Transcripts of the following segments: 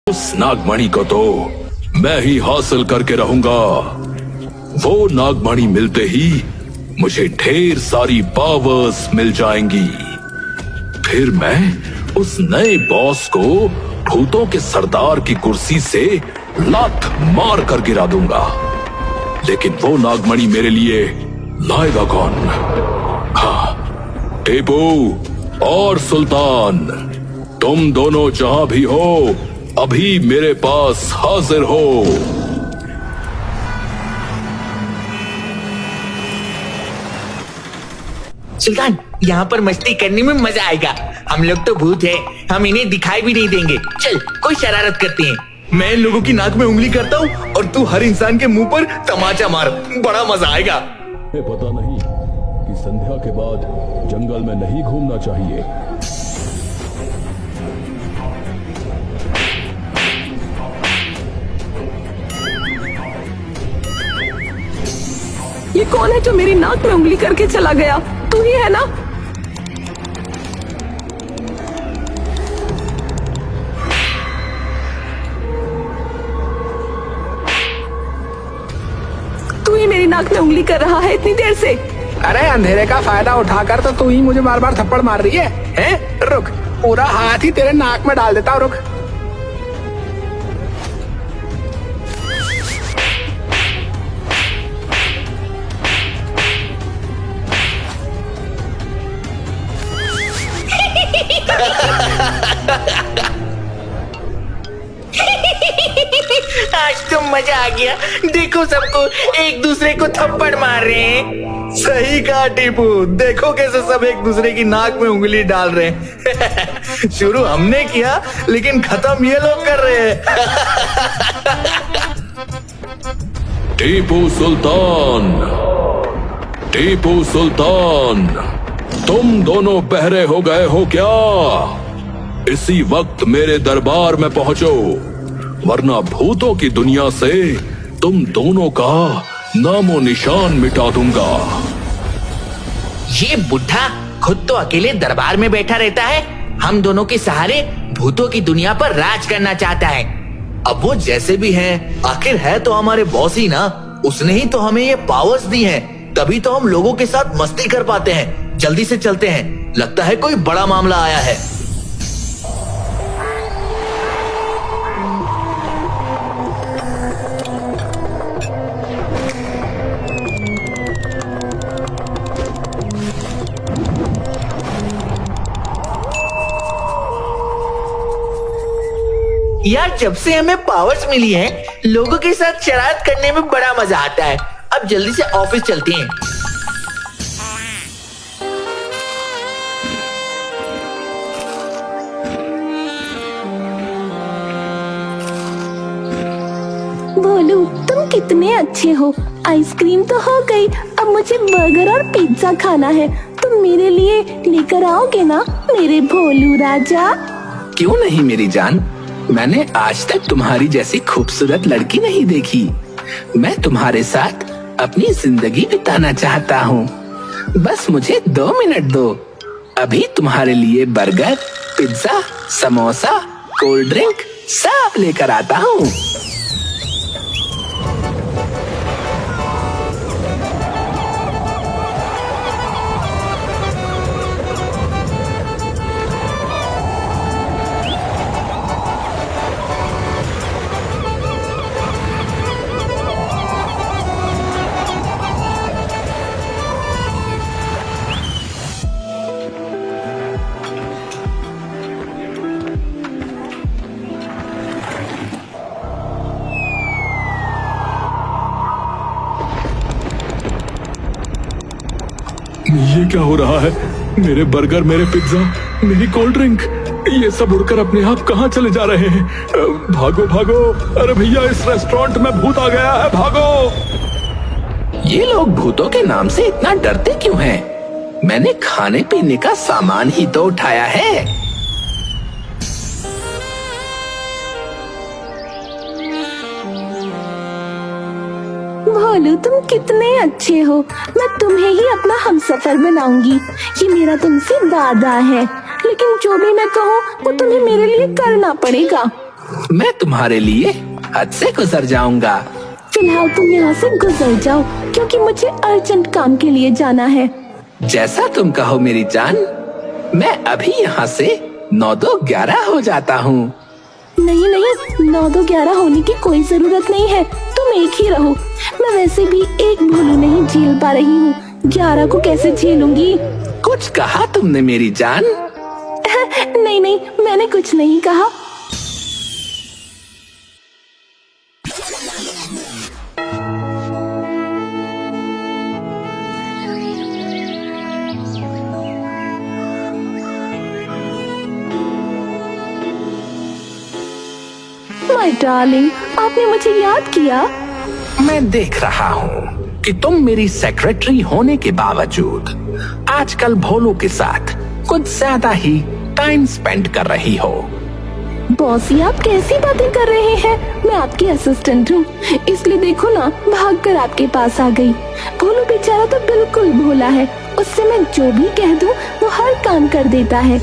उस नागमणि को तो मैं ही हासिल करके रहूंगा। वो नागमणि मिलते ही मुझे ढेर सारी पावर्स मिल जाएंगी। फिर मैं उस नए बॉस को भूतों के सरदार की कुर्सी से लात मार कर गिरा दूंगा। लेकिन वो नागमणि मेरे लिए लाएगा कौन? हाँ, टीपू और सुल्तान, तुम दोनों जहां भी हो अभी मेरे पास हाजिर हो। सुल्तान, यहाँ पर मस्ती करने में मजा आएगा। हम लोग तो भूत हैं, हम इन्हें दिखाई भी नहीं देंगे। चल कोई शरारत करते हैं। मैं इन लोगों की नाक में उंगली करता हूँ और तू हर इंसान के मुंह पर तमाचा मार, बड़ा मजा आएगा। पता नहीं कि संध्या के बाद जंगल में नहीं घूमना चाहिए। ये कौन है जो मेरी नाक में उंगली करके चला गया? तू ही है ना? तू ही मेरी नाक में उंगली कर रहा है इतनी देर से। अरे अंधेरे का फायदा उठाकर तो तू ही मुझे बार बार थप्पड़ मार रही है, हैं? रुक, पूरा हाथ ही तेरे नाक में डाल देता हूँ, रुक। आज तो मजा आ गया। देखो सबको एक दूसरे को थप्पड़ मार रहे हैं। सही कहा टीपू, देखो कैसे सब एक दूसरे की नाक में उंगली डाल रहे हैं। शुरू हमने किया लेकिन खत्म ये लोग कर रहे हैं। टीपू सुल्तान, टीपू सुल्तान, तुम दोनों बहरे हो गए हो क्या? इसी वक्त मेरे दरबार में पहुंचो, वरना भूतों की दुनिया से तुम दोनों का नामो निशान मिटा दूंगा। ये बुढ़ा खुद तो अकेले दरबार में बैठा रहता है, हम दोनों के सहारे भूतों की दुनिया पर राज करना चाहता है। अब वो जैसे भी हैं, आखिर है तो हमारे बॉस ही ना। उसने ही तो हमें ये पावर्स दी हैं, तभी तो हम लोगों के साथ मस्ती कर पाते हैं। जल्दी से चलते हैं, लगता है कोई बड़ा मामला आया है। यार, जब से हमें पावर्स मिली हैं, लोगों के साथ शरारत करने में बड़ा मजा आता है। अब जल्दी से ऑफिस चलते हैं। भोलू, तुम कितने अच्छे हो। आइसक्रीम तो हो गई, अब मुझे बर्गर और पिज्जा खाना है। तुम मेरे लिए लेकर आओगे ना मेरे भोलू राजा? क्यों नहीं मेरी जान, मैंने आज तक तुम्हारी जैसी खूबसूरत लड़की नहीं देखी। मैं तुम्हारे साथ अपनी जिंदगी बिताना चाहता हूँ। बस मुझे 2 मिनट दो, अभी तुम्हारे लिए burger, pizza, samosa, cold drink सब लेकर आता हूँ। ये क्या हो रहा है? मेरे बर्गर, मेरे पिज्जा, मेरी कोल्ड ड्रिंक, ये सब उड़कर अपने आप कहाँ चले जा रहे हैं? भागो भागो! अरे भैया, इस रेस्टोरेंट में भूत आ गया है, भागो! ये लोग भूतों के नाम से इतना डरते क्यों हैं? मैंने खाने पीने का सामान ही तो उठाया है। भोलू, तुम कितने अच्छे हो। मैं तुम्हें ही अपना हमसफर बनाऊंगी, ये मेरा तुमसे वादा है। लेकिन जो भी मैं कहूँ वो तुम्हें मेरे लिए करना पड़ेगा। मैं तुम्हारे लिए हद से गुजर जाऊंगा। फिलहाल तुम यहाँ से गुजर जाओ, क्योंकि मुझे अर्जेंट काम के लिए जाना है। जैसा तुम कहो मेरी जान, मैं अभी यहाँ से 9-2-11 हो जाता हूँ। नहीं नहीं, 9-2-11 होने की कोई जरूरत नहीं है, तुम एक ही रहो। मैं वैसे भी एक भोलू नहीं झेल पा रही हूँ, 11 को कैसे झेलूंगी? कुछ कहा तुमने मेरी जान? नहीं नहीं, मैंने कुछ नहीं कहा। माय डार्लिंग, आपने मुझे याद किया? मैं देख रहा हूँ कि तुम मेरी सेक्रेटरी होने के बावजूद आजकल भोलू के साथ कुछ ज्यादा ही टाइम स्पेंड कर रही हो। बॉस, ये आप कैसी बातें कर रहे हैं? मैं आपकी असिस्टेंट हूँ, इसलिए देखो ना, भागकर आपके पास आ गई। भोलू बेचारा तो बिल्कुल भोला है, उससे मैं जो भी कह दूँ वो हर काम कर देता है।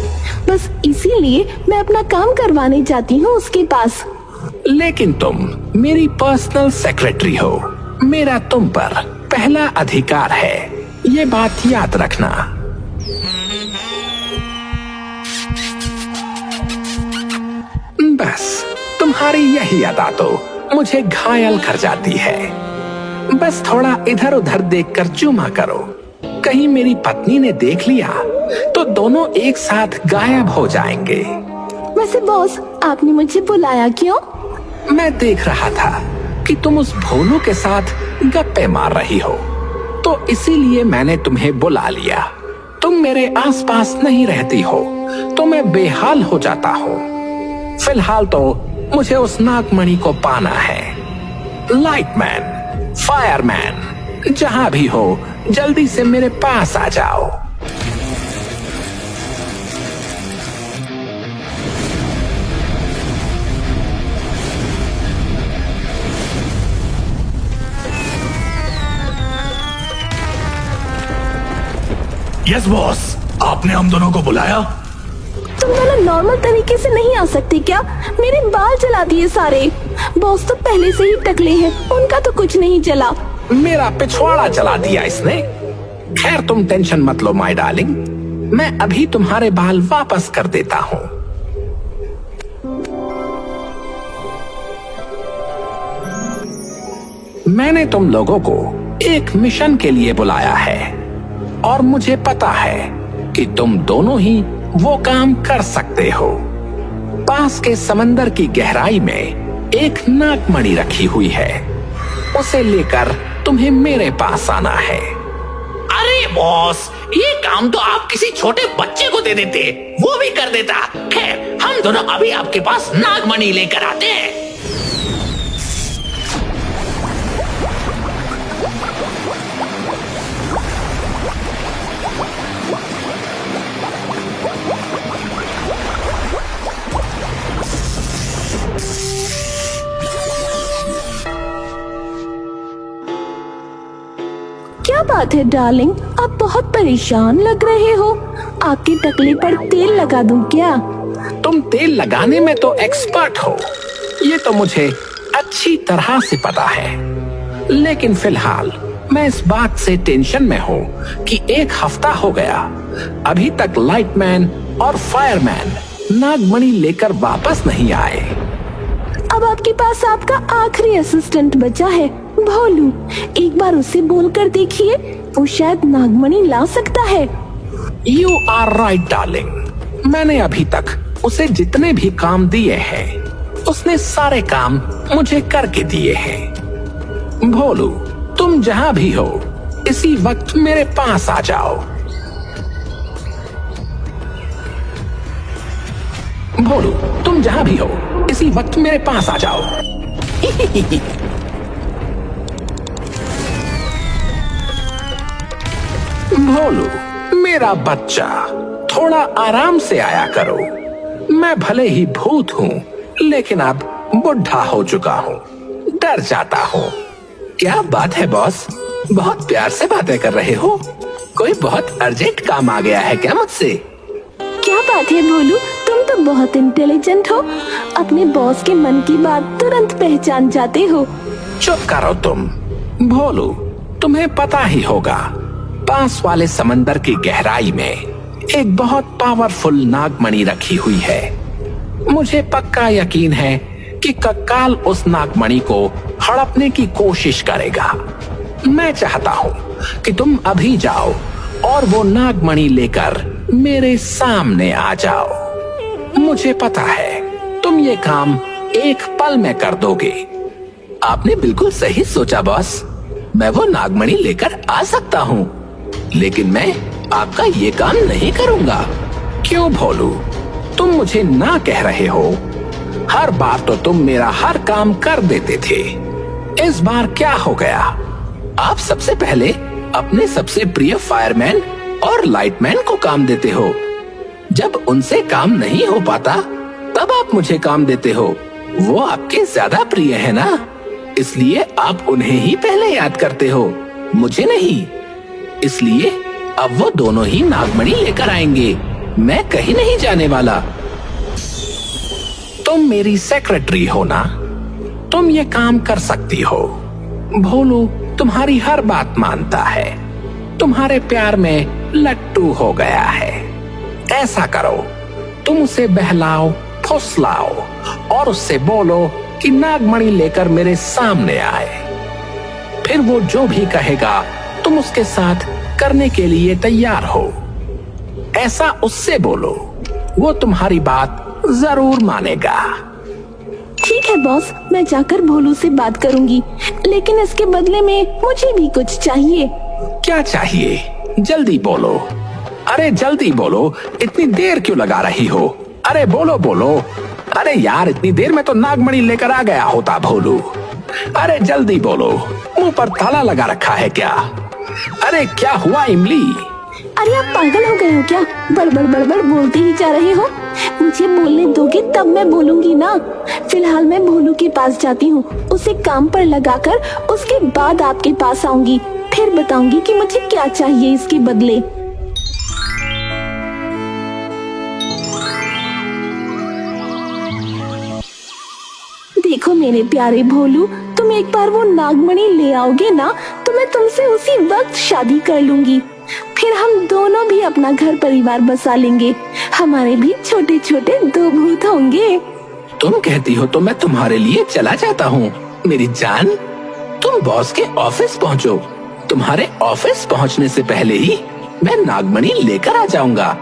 बस इसीलिए मैं अपना काम करवाने जाती हूँ उसके पास। लेकिन तुम मेरी पर्सनल सेक्रेटरी हो, मेरा तुम पर पहला अधिकार है, ये बात याद रखना। बस तुम्हारी यही अदा तो मुझे घायल कर जाती है। बस थोड़ा इधर उधर देखकर चूमा करो, कहीं मेरी पत्नी ने देख लिया तो दोनों एक साथ गायब हो जाएंगे। वैसे बॉस, आपने मुझे बुलाया क्यों? मैं देख रहा था कि तुम उस भोलू के साथ गप्पे मार रही हो, तो इसीलिए मैंने तुम्हें बुला लिया। तुम मेरे आसपास नहीं रहती हो तो मैं बेहाल हो जाता हूँ। फिलहाल तो मुझे उस नागमणि को पाना है। लाइटमैन, फायरमैन, जहां भी हो जल्दी से मेरे पास आ जाओ। यस बॉस, आपने हम दोनों को बुलाया? तुम दोनों नॉर्मल तरीके से नहीं आ सकते क्या? मेरे बाल जला दिए सारे। बॉस तो पहले से ही टकले हैं, उनका तो कुछ नहीं जला। मेरा पिछवाड़ा जला दिया इसने। खैर तुम टेंशन मत लो माय डार्लिंग, मैं अभी तुम्हारे बाल वापस कर देता हूँ। मैंने तुम लोगों को एक मिशन के लिए बुलाया है और मुझे पता है कि तुम दोनों ही वो काम कर सकते हो। पास के समंदर की गहराई में एक नागमणि रखी हुई है, उसे लेकर तुम्हें मेरे पास आना है। अरे बॉस, ये काम तो आप किसी छोटे बच्चे को दे देते, वो भी कर देता। खैर, हम दोनों अभी आपके पास नागमणि लेकर आते हैं। क्या बात है डार्लिंग, आप बहुत परेशान लग रहे हो। आपके टकले पर तेल लगा दूं क्या? तुम तेल लगाने में तो एक्सपर्ट हो, ये तो मुझे अच्छी तरह से पता है। लेकिन फिलहाल मैं इस बात से टेंशन में हूँ कि 1 हफ्ता हो गया, अभी तक लाइटमैन और फायरमैन नागमणि लेकर वापस नहीं आए। अब आपके पास आपका आखिरी असिस्टेंट बचा है, भोलू। एक बार उसे बोलकर देखिए, वो शायद नागमणि ला सकता है। यू आर राइट डार्लिंग, मैंने अभी तक उसे जितने भी काम दिए हैं, उसने सारे काम मुझे करके दिए हैं। भोलू, तुम जहां भी हो इसी वक्त मेरे पास आ जाओ। भोलू, तुम जहां भी हो इसी वक्त मेरे पास आ जाओ। भोलू, मेरा बच्चा, थोड़ा आराम से आया करो। मैं भले ही भूत हूँ, लेकिन अब बुढ़ा हो चुका हूँ, डर जाता हूँ। क्या बात है बॉस, बहुत प्यार से बातें कर रहे हो। कोई बहुत अर्जेंट काम आ गया है क्या मुझसे? क्या बात है भोलू, तुम तो तो बहुत इंटेलिजेंट हो, अपने बॉस के मन की बात तुरंत पहचान जाते हो। चुप करो तुम भोलू, तुम्हें पता ही होगा पास वाले समंदर की गहराई में एक बहुत पावरफुल नागमणि रखी हुई है। मुझे पक्का यकीन है कि कक्काल उस नागमणि को हड़पने की कोशिश करेगा। मैं चाहता हूँ कि तुम अभी जाओ और वो नागमणि लेकर मेरे सामने आ जाओ। मुझे पता है तुम ये काम एक पल में कर दोगे। आपने बिल्कुल सही सोचा बॉस, मैं वो नागमणि लेकर आ सकता हूँ, लेकिन मैं आपका ये काम नहीं करूंगा। क्यों भोलू, तुम मुझे ना कह रहे हो? हर बार तो तुम मेरा हर काम कर देते थे, इस बार क्या हो गया? आप सबसे पहले अपने सबसे प्रिय फायरमैन और लाइटमैन को काम देते हो। जब उनसे काम नहीं हो पाता तब आप मुझे काम देते हो। वो आपके ज्यादा प्रिय है ना, इसलिए आप उन्हें ही पहले याद करते हो, मुझे नहीं। इसलिए अब वो दोनों ही नागमणि लेकर आएंगे, मैं कहीं नहीं जाने वाला। तुम मेरी सेक्रेटरी हो ना, तुम ये काम कर सकती हो। भोलू तुम्हारी हर बात मानता है, तुम्हारे प्यार में लट्टू हो गया है। ऐसा करो, तुम उसे बहलाओ फुसलाओ और उससे बोलो कि नागमणि लेकर मेरे सामने आए। फिर वो जो भी कहेगा तुम उसके साथ करने के लिए तैयार हो। ऐसा उससे बोलो, वो तुम्हारी बात जरूर मानेगा। ठीक है बॉस, मैं जाकर भोलू से बात करूंगी, लेकिन इसके बदले में मुझे भी कुछ चाहिए। क्या चाहिए? जल्दी बोलो। अरे जल्दी बोलो, इतनी देर क्यों लगा रही हो? अरे बोलो बोलो। अरे यार, इतनी देर में तो नागमणि लेकर आ गया होता भोलू। अरे जल्दी बोलो, मुंह पर ताला लगा रखा है क्या? अरे क्या हुआ इमली? अरे आप पागल हो गए हो क्या? बड़बड़ बड़बड़ बोलते ही जा रहे हो। मुझे बोलने दोगे तब मैं बोलूंगी ना। फिलहाल मैं भोलू के पास जाती हूँ, उसे काम पर लगाकर उसके बाद आपके पास आऊंगी, फिर बताऊंगी कि मुझे क्या चाहिए इसके बदले। देखो मेरे प्यारे भोलू, तुम एक बार वो नागमणि ले आओगे ना तो मैं तुमसे उसी वक्त शादी कर लूंगी। फिर हम दोनों भी अपना घर परिवार बसा लेंगे, हमारे भी छोटे छोटे 2 भूत होंगे। तुम कहती हो तो मैं तुम्हारे लिए चला जाता हूँ मेरी जान। तुम बॉस के ऑफिस पहुँचो, तुम्हारे ऑफिस पहुँचने से पहले ही मैं नागमणि लेकर आ जाऊंगा।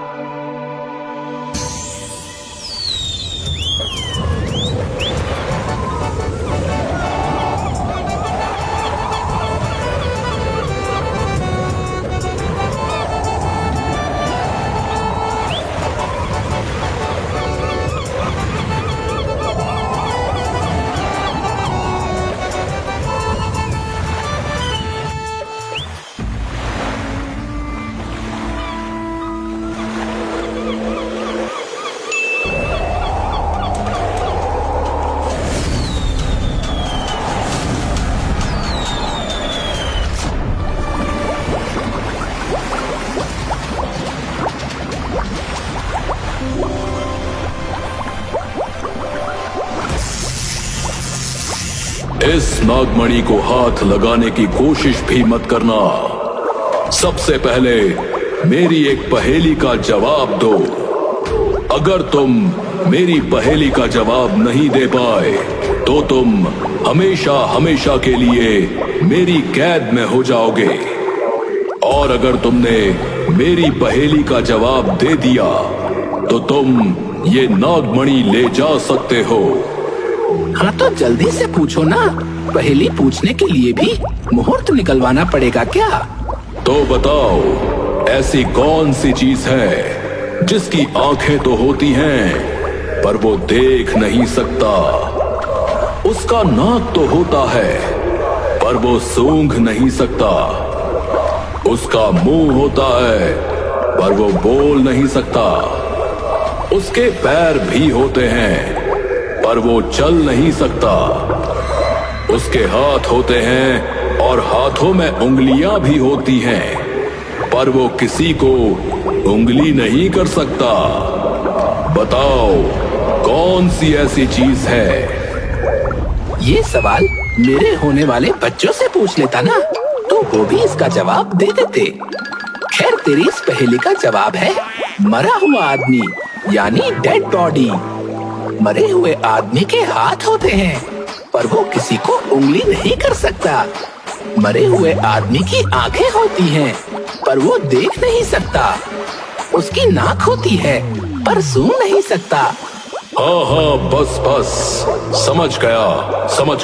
इस नागमणि को हाथ लगाने की कोशिश भी मत करना। सबसे पहले मेरी एक पहेली का जवाब दो। अगर तुम मेरी पहेली का जवाब नहीं दे पाए तो तुम हमेशा हमेशा के लिए मेरी कैद में हो जाओगे। और अगर तुमने मेरी पहेली का जवाब दे दिया तो तुम ये नागमणि ले जा सकते हो। हाँ तो जल्दी से पूछो ना, पहेली पूछने के लिए भी मुहूर्त निकलवाना पड़ेगा क्या? तो बताओ, ऐसी कौन सी चीज है जिसकी आंखें तो होती हैं पर वो देख नहीं सकता? उसका नाक तो होता है पर वो सूंघ नहीं सकता। उसका मुंह होता है पर वो बोल नहीं सकता। उसके पैर भी होते हैं पर वो चल नहीं सकता। उसके हाथ होते हैं और हाथों में उंगलियां भी होती हैं पर वो किसी को उंगली नहीं कर सकता। बताओ कौन सी ऐसी चीज है? ये सवाल मेरे होने वाले बच्चों से पूछ लेता ना, तो वो भी इसका जवाब दे देते। खैर, तेरी इस पहेली का जवाब है मरा हुआ आदमी, यानी डेड बॉडी। मरे हुए आदमी के हाथ होते हैं, पर वो किसी को उंगली नहीं कर सकता। मरे हुए आदमी की आंखें होती हैं, पर वो देख नहीं सकता। उसकी नाक होती है, पर सूंघ नहीं सकता। हाँ, बस बस, समझ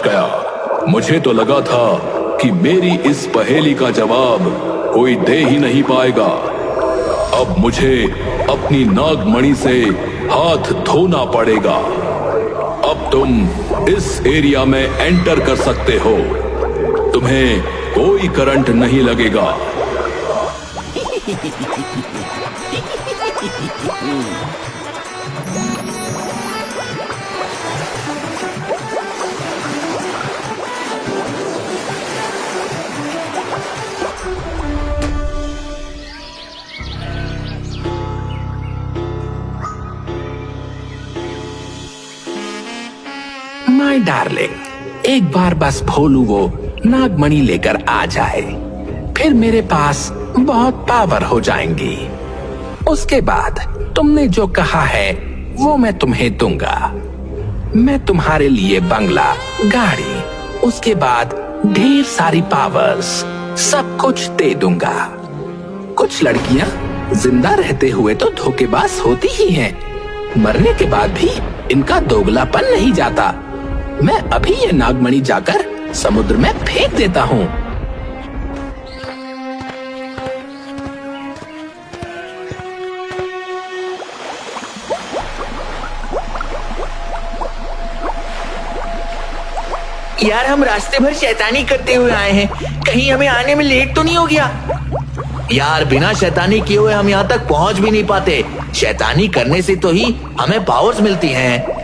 गया। मुझे तो लगा था कि मेरी इस पहेली का जवाब कोई दे ही नहीं पाएगा। अब मुझे अपनी नागमणि से हाथ धोना पड़ेगा। अब तुम इस एरिया में एंटर कर सकते हो। तुम्हें कोई करंट नहीं लगेगा। माय डार्लिंग, एक बार बस भोलू वो नागमणि लेकर आ जाए, फिर मेरे पास बहुत पावर हो जाएंगी। उसके बाद तुमने जो कहा है वो मैं तुम्हें दूंगा। मैं तुम्हारे लिए बंगला, गाड़ी, उसके बाद ढेर सारी पावर्स, सब कुछ दे दूंगा। कुछ लड़कियां जिंदा रहते हुए तो धोखेबाज होती ही हैं, मरने के बाद भी इनका दोगलापन नहीं जाता। मैं अभी ये नागमणि जाकर समुद्र में फेंक देता हूँ। यार, हम रास्ते भर शैतानी करते हुए आए हैं, कहीं हमें आने में लेट तो नहीं हो गया? यार, बिना शैतानी किए हुए हम यहाँ तक पहुँच भी नहीं पाते। शैतानी करने से तो ही हमें पावर्स मिलती हैं।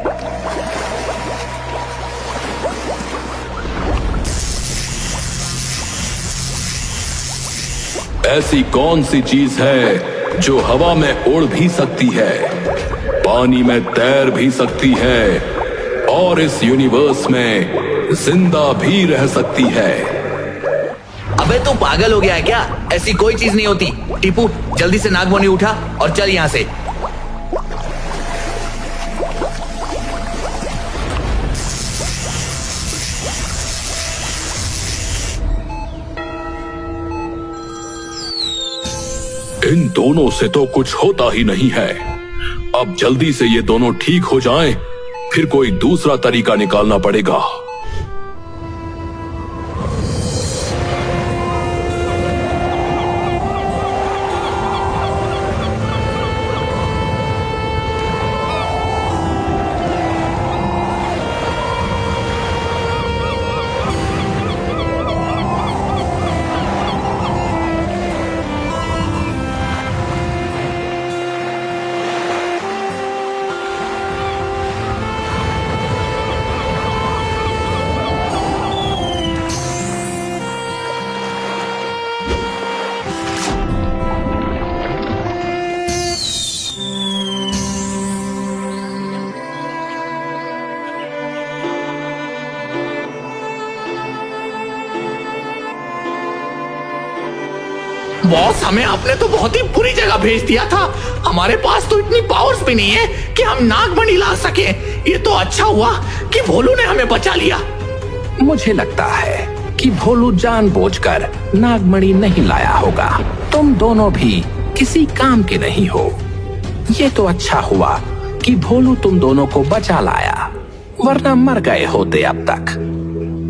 ऐसी कौन सी चीज है जो हवा में उड़ भी सकती है, पानी में तैर भी सकती है और इस यूनिवर्स में जिंदा भी रह सकती है? अबे तू पागल हो गया है क्या? ऐसी कोई चीज नहीं होती। टीपू, जल्दी से नागमणि उठा और चल यहाँ से। इन दोनों से तो कुछ होता ही नहीं है। अब जल्दी से ये दोनों ठीक हो जाएं, फिर कोई दूसरा तरीका निकालना पड़ेगा। बॉस, हमें आपने तो बहुत ही बुरी जगह भेज दिया था। हमारे पास तो इतनी पावर्स भी नहीं है कि हम नागमणि ला सके। ये तो अच्छा हुआ कि भोलू ने हमें बचा लिया। मुझे लगता है कि भोलू जानबूझकर नागमणि नहीं लाया होगा। तुम दोनों भी किसी काम के नहीं हो। ये तो अच्छा हुआ कि भोलू तुम दोनों को बचा लाया, वरना मर गए होते अब तक।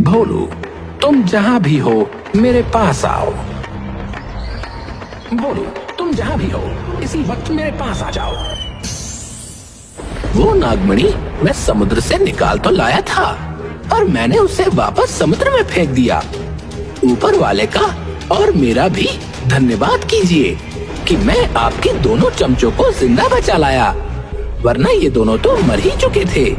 भोलू, तुम जहाँ भी हो मेरे पास आओ। भोलू, तुम जहाँ भी हो इसी वक्त मेरे पास आ जाओ। वो नागमणि मैं समुद्र से निकाल तो लाया था, और मैंने उसे वापस समुद्र में फेंक दिया। ऊपर वाले का और मेरा भी धन्यवाद कीजिए कि मैं आपके दोनों चमचों को जिंदा बचा लाया, वरना ये दोनों तो मर ही चुके थे।